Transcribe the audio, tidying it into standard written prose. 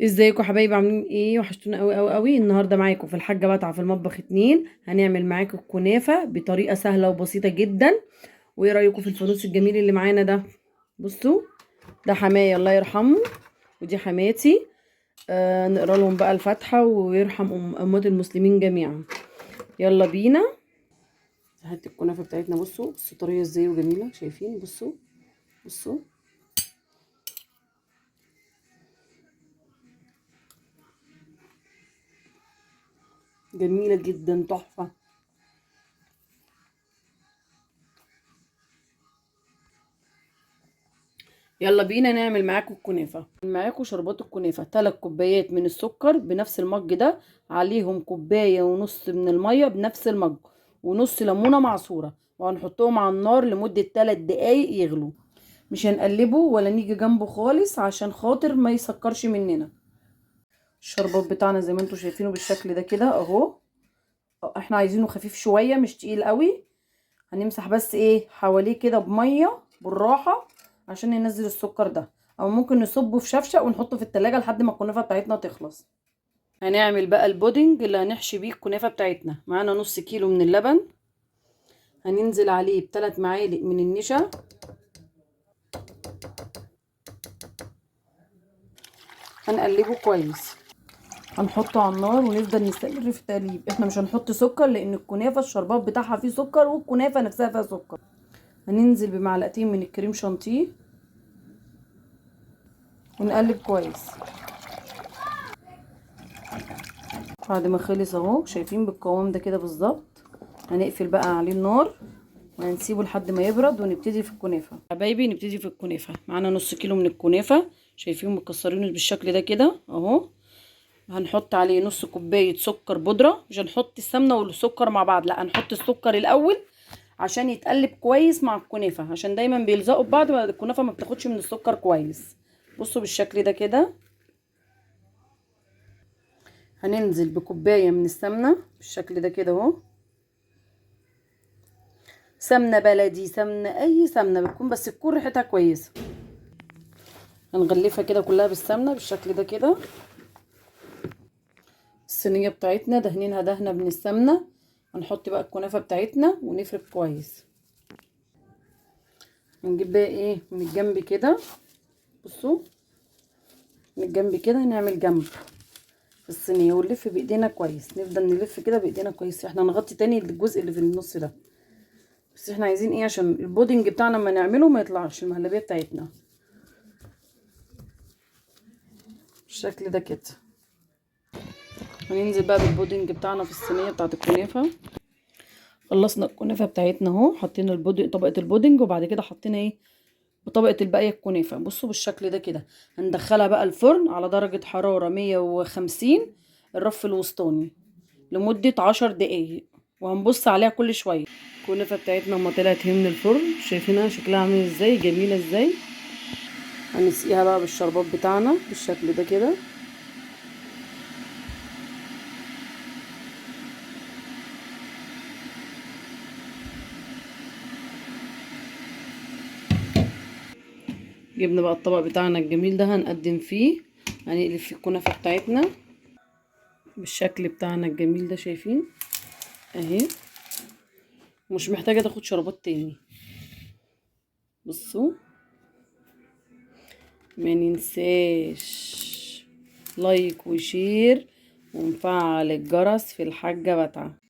ازيكم حبايبي؟ عاملين ايه؟ وحشتونا قوي قوي قوي. النهارده معاكم في الحاجه بتعه في المطبخ 2. هنعمل معاكم الكنافه بطريقه سهله وبسيطه جدا. وايه رايكم في الفانوس الجميل اللي معانا ده؟ بصوا، ده حماية الله يرحمه، ودي حماتي. نقرا لهم بقى الفاتحه ويرحم اموات المسلمين جميعا. يلا بينا. هات الكنافه بتاعتنا. بصوا طريه ازاي وجميله، شايفين؟ بصوا جميله جدا، تحفه. يلا بينا نعمل معاكم الكنافه. معاكم شربات الكنافه 3 كوبايات من السكر بنفس المج ده، عليهم كوبايه ونص من الميه بنفس المج، ونص ليمونه معصوره، وهنحطهم على النار لمده 3 دقايق يغلوا. مش هنقلبه ولا نيجي جنبه خالص عشان خاطر ما يسكرش مننا. الشربات بتاعنا زي ما انتم شايفينه بالشكل ده كده اهو. احنا عايزينه خفيف شويه، مش تقيل قوي. هنمسح بس ايه حواليه كده بميه بالراحه عشان ننزل السكر ده، او ممكن نصبه في شفشق ونحطه في التلاجة لحد ما الكنافه بتاعتنا تخلص. هنعمل بقى البودنج اللي هنحشي بيه الكنافه بتاعتنا. معانا نص كيلو من اللبن، هننزل عليه ب3 معالق من النشا، هنقلبه كويس. هنحطه على النار ونفضل نستمر في التقليب. احنا مش هنحط سكر لان الكنافه الشربات بتاعها فيه سكر، والكنافه نفسها فيها سكر. هننزل بمعلقتين من الكريم شانتيه ونقلب كويس. بعد ما خلص اهو، شايفين بالقوام ده كده بالظبط، هنقفل بقى عليه النار وهنسيبه لحد ما يبرد ونبتدي في الكنافه. حبايبي نبتدي في الكنافه. معانا نص كيلو من الكنافه، شايفين مكسرينه بالشكل ده كده اهو. هنحط عليه نص كوبايه سكر بودره، مش هنحط السمنه والسكر مع بعض، لا هنحط السكر الاول عشان يتقلب كويس مع الكنافه، عشان دايما بيلزقوا ببعض الكنافه ما بتاخدش من السكر كويس. بصوا بالشكل ده كده. هننزل بكوبايه من السمنه بالشكل ده كده اهو. سمنه بلدي، سمنه اي سمنه بتكون، بس تكون ريحتها كويسه. هنغلفها كده كلها بالسمنه بالشكل ده كده. الصينيه بتاعتنا دهنينها دهنه من السمنه. هنحط بقى الكنافه بتاعتنا ونفرك كويس. هنجيب بقى ايه من الجنب كده. بصوا من الجنب كده نعمل جنب في الصينيه ونلف بايدينا كويس. نفضل نلف كده بايدينا كويس. احنا هنغطي تاني الجزء اللي في النص ده، بس احنا عايزين ايه عشان البودنج بتاعنا لما نعمله ما يطلعش المهلبيه بتاعتنا بالشكل ده كده. هننزل بقى بالبودنج بتاعنا في الصينيه بتاعت الكنافه. خلصنا الكنافه بتاعتنا اهو، حطينا البودنج، طبقه البودنج، وبعد كده حطينا ايه بطبقه الباقيه الكنافه. بصوا بالشكل ده كده. هندخلها بقى الفرن على درجه حراره 150، الرف الوسطاني، لمده 10 دقايق، وهنبص عليها كل شويه. الكنافه بتاعتنا اما طلعت هي من الفرن، شايفينها شكلها عامل ازاي، جميله ازاي. هنسقيها بقى بالشربات بتاعنا بالشكل ده كده. جبنا بقى الطبق بتاعنا الجميل ده هنقدم فيه. هنقلب فيه الكنافه بتاعتنا بالشكل بتاعنا الجميل ده، شايفين اهي. مش محتاجه تاخد شربات تاني. بصوا، ما ننساش لايك وشير ونفعل الجرس في الحاجة بتاعه.